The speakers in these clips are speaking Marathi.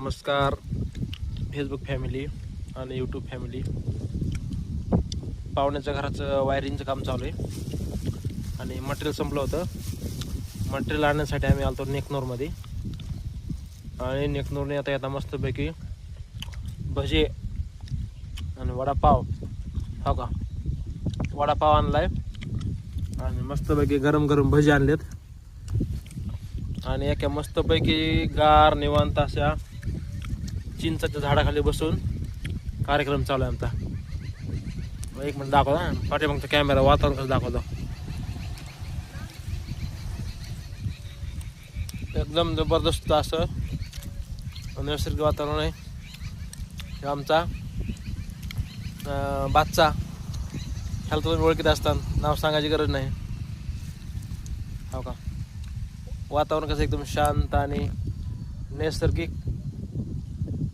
नमस्कार फेसबुक फॅमिली आणि यूट्यूब फॅमिली. पाहुण्याच्या घराचं वायरिंगचं काम चालू आहे आणि मटेरियल संपलं होतं. मटेरियल आणण्यासाठी आम्ही आलो नेकनूरमध्ये आणि नेकनूरने आता येता मस्तपैकी भजे आणि वडापाव. हो का, वडापाव आणलाय आणि मस्तपैकी गरम गरम भजी आणलेत आणि एका मस्तपैकी गार निवांत अशा चिंचाच्या झाडाखाली बसून कार्यक्रम चालू आहे आमचा. एक मिनिट दाखवतो ना, पाठीमागचा कॅमेरा वातावरण कसं दाखवतो. एकदम जबरदस्त असं नैसर्गिक वातावरण आहे. हे आमचा बादचा, ह्याला तुम्ही ओळखीत असतात, नाव सांगायची गरज नाही. हो का, वातावरण कसं एकदम शांत आणि नैसर्गिक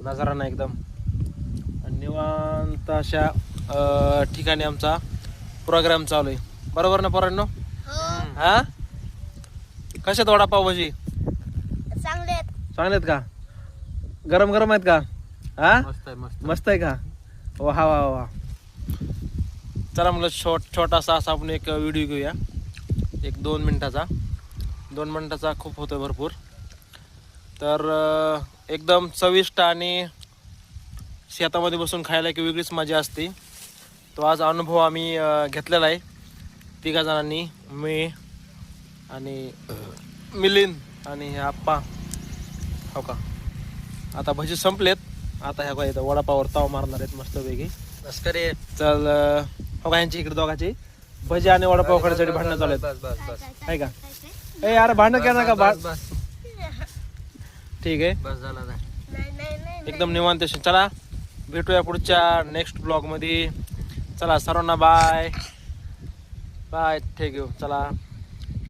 नजारा नाही एकदम निवांत अशा ठिकाणी आमचा प्रोग्राम चालू आहे. बरोबर ना पोरांनो? हा, कशात वडापाव भजी चांगलेत का? गरम गरम आहेत का? हा, मस्त आहे का? वा वा वा. चला म्हटलं छोटासा असा आपण एक व्हिडिओ घेऊया, एक 2 मिनिटाचा. 2 मिनिटाचा खूप होतोय भरपूर. तर एकदम चविष्ट आणि शेतामध्ये बसून खायला एक वेगळीच मजा असते. तो आज अनुभव आम्ही घेतलेला आहे 3 जणांनी, मी आणि मिलिंद आणि आप्पा. हो का, आता भजी संपलेत. आता ह्या काय वडापावर ताव मारणार आहेत मस्तपैकी. नमस्कार. चल हो का, यांची इकडे दोघांची भजी आणि वडापाव खाण्यासाठी भांडणं चालू आहेत. आहे का? ए यार, भांडण काय नका. बस ठीक आहे, बस झाला. एकदम निवांत. चला भेटूया पुढच्या नेक्स्ट ब्लॉग मध्ये. चला सर्वांना बाय बाय, थँक यू. चला.